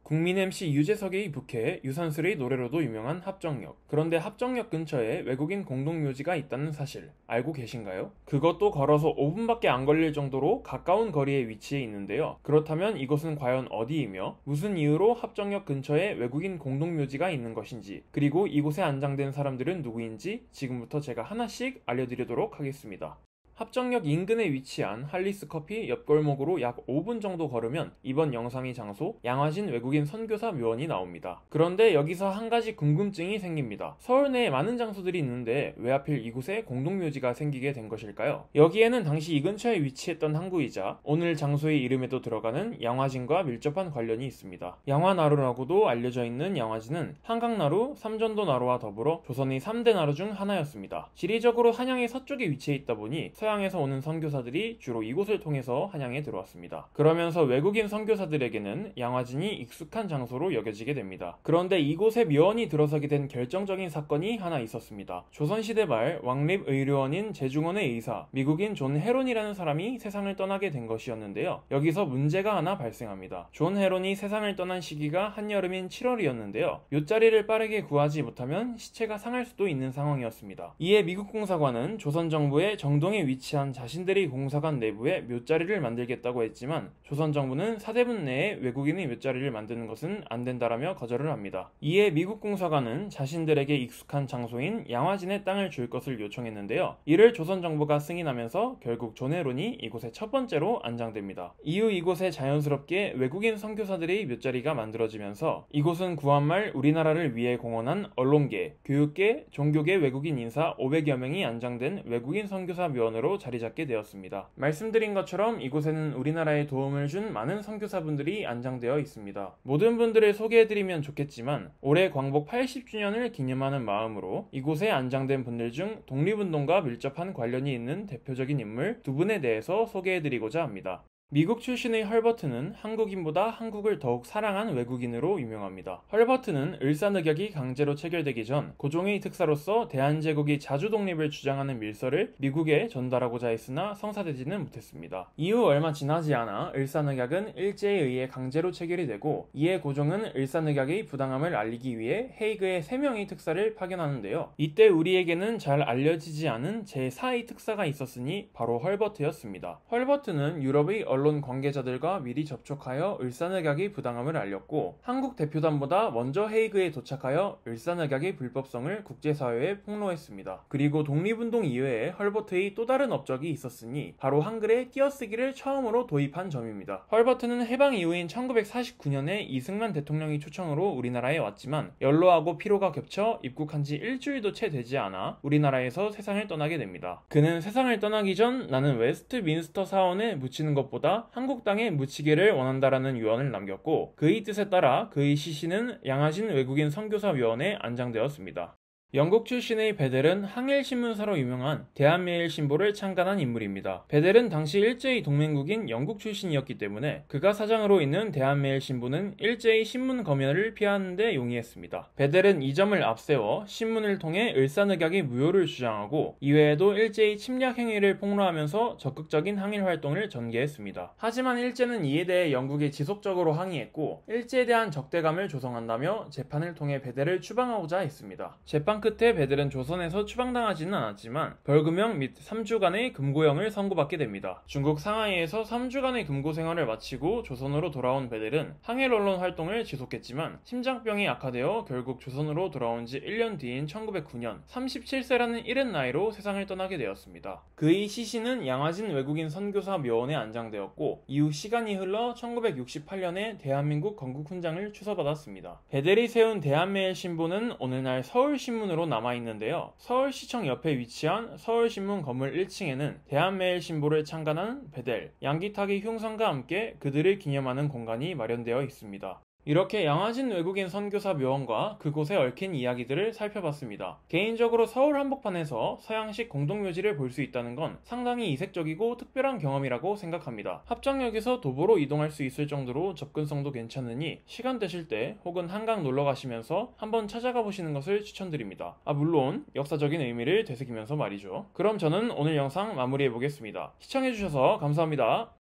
국민 MC 유재석의 부캐, 유산슬의 노래로도 유명한 합정역. 그런데 합정역 근처에 외국인 공동묘지가 있다는 사실 알고 계신가요? 그것도 걸어서 5분밖에 안 걸릴 정도로 가까운 거리에 위치해 있는데요. 그렇다면 이곳은 과연 어디이며 무슨 이유로 합정역 근처에 외국인 공동묘지가 있는 것인지, 그리고 이곳에 안장된 사람들은 누구인지 지금부터 제가 하나씩 알려드리도록 하겠습니다. 합정역 인근에 위치한 할리스 커피 옆골목으로 약 5분 정도 걸으면 이번 영상의 장소 양화진 외국인 선교사 묘원이 나옵니다. 그런데 여기서 한 가지 궁금증이 생깁니다. 서울 내에 많은 장소들이 있는데 왜 하필 이곳에 공동묘지가 생기게 된 것일까요? 여기에는 당시 이 근처에 위치했던 항구이자 오늘 장소의 이름에도 들어가는 양화진과 밀접한 관련이 있습니다. 양화나루라고도 알려져 있는 양화진은 한강나루, 삼전도나루와 더불어 조선의 3대 나루 중 하나였습니다. 지리적으로 한양의 서쪽에 위치해 있다 보니 서양에서 오는 선교사들이 주로 이곳을 통해서 한양에 들어왔습니다. 그러면서 외국인 선교사들에게는 양화진이 익숙한 장소로 여겨지게 됩니다. 그런데 이곳에 묘원이 들어서게 된 결정적인 사건이 하나 있었습니다. 조선시대 말 왕립 의료원인 제중원의 의사, 미국인 존 헤론이라는 사람이 세상을 떠나게 된 것이었는데요. 여기서 문제가 하나 발생합니다. 존 헤론이 세상을 떠난 시기가 한여름인 7월이었는데요. 묘자리를 빠르게 구하지 못하면 시체가 상할 수도 있는 상황이었습니다. 이에 미국 공사관은 조선 정부의 정동에 위치한 자신들의 공사관 내부에 묘자리를 만들겠다고 했지만 조선 정부는 사대분 내에 외국인의 묘자리를 만드는 것은 안 된다라며 거절을 합니다. 이에 미국 공사관은 자신들에게 익숙한 장소인 양화진의 땅을 줄 것을 요청했는데요. 이를 조선 정부가 승인하면서 결국 존 헤론이 이곳에 첫 번째로 안장됩니다. 이후 이곳에 자연스럽게 외국인 선교사들의 묘자리가 만들어지면서 이곳은 구한말 우리나라를 위해 공헌한 언론계, 교육계, 종교계 외국인 인사 500여 명이 안장된 외국인 선교사 묘원으로 자리 잡게 되었습니다. 말씀드린 것처럼 이곳에는 우리나라에 도움을 준 많은 선교사분들이 안장되어 있습니다. 모든 분들을 소개해드리면 좋겠지만 올해 광복 80주년을 기념하는 마음으로 이곳에 안장된 분들 중 독립운동과 밀접한 관련이 있는 대표적인 인물 두 분에 대해서 소개해드리고자 합니다. 미국 출신의 헐버트는 한국인보다 한국을 더욱 사랑한 외국인으로 유명합니다. 헐버트는 을사늑약이 강제로 체결되기 전 고종의 특사로서 대한제국이 자주 독립을 주장하는 밀서를 미국에 전달하고자 했으나 성사되지는 못했습니다. 이후 얼마 지나지 않아 을사늑약은 일제에 의해 강제로 체결이 되고, 이에 고종은 을사늑약의 부당함을 알리기 위해 헤이그에 3명의 특사를 파견하는데요. 이때 우리에게는 잘 알려지지 않은 제4의 특사가 있었으니 바로 헐버트였습니다. 헐버트는 유럽의 언론 관계자들과 미리 접촉하여 을사늑약의 부당함을 알렸고, 한국 대표단보다 먼저 헤이그에 도착하여 을사늑약의 불법성을 국제사회에 폭로했습니다. 그리고 독립운동 이외에 헐버트의 또 다른 업적이 있었으니 바로 한글의 띄어쓰기를 처음으로 도입한 점입니다. 헐버트는 해방 이후인 1949년에 이승만 대통령의 초청으로 우리나라에 왔지만 연로하고 피로가 겹쳐 입국한 지 일주일도 채 되지 않아 우리나라에서 세상을 떠나게 됩니다. 그는 세상을 떠나기 전 나는 웨스트민스터 사원에 묻히는 것보다 한국 땅에 묻히기를 원한다라는 유언을 남겼고, 그의 뜻에 따라 그의 시신은 양화진 외국인 선교사 묘원에 안장되었습니다. 영국 출신의 베델은 항일신문사로 유명한 대한매일신보를 창간한 인물입니다. 베델은 당시 일제의 동맹국인 영국 출신이었기 때문에 그가 사장으로 있는 대한매일신보는 일제의 신문 검열을 피하는 데 용이했습니다. 베델은 이 점을 앞세워 신문을 통해 을사늑약의 무효를 주장하고, 이외에도 일제의 침략 행위를 폭로하면서 적극적인 항일 활동을 전개했습니다. 하지만 일제는 이에 대해 영국에 지속적으로 항의했고, 일제에 대한 적대감을 조성한다며 재판을 통해 베델을 추방하고자 했습니다. 재판 끝에 베델은 조선에서 추방당하지는 않았지만 벌금형 및 3주간의 금고형을 선고받게 됩니다. 중국 상하이에서 3주간의 금고 생활을 마치고 조선으로 돌아온 베델은 항일 언론 활동을 지속했지만 심장병이 악화되어 결국 조선으로 돌아온 지 1년 뒤인 1909년 37세라는 이른 나이로 세상을 떠나게 되었습니다. 그의 시신은 양화진 외국인 선교사 묘원에 안장되었고, 이후 시간이 흘러 1968년에 대한민국 건국훈장을 추서받았습니다. 베델이 세운 대한매일신보는 오늘날 서울신문 으로 남아있는데요. 서울시청 옆에 위치한 서울신문 건물 1층에는 대한매일신보를 창간한 베델, 양기탁의 흉상과 함께 그들을 기념하는 공간이 마련되어 있습니다. 이렇게 양화진 외국인 선교사 묘원과 그곳에 얽힌 이야기들을 살펴봤습니다. 개인적으로 서울 한복판에서 서양식 공동묘지를 볼 수 있다는 건 상당히 이색적이고 특별한 경험이라고 생각합니다. 합정역에서 도보로 이동할 수 있을 정도로 접근성도 괜찮으니 시간 되실 때 혹은 한강 놀러 가시면서 한번 찾아가 보시는 것을 추천드립니다. 물론 역사적인 의미를 되새기면서 말이죠. 그럼 저는 오늘 영상 마무리해 보겠습니다. 시청해주셔서 감사합니다.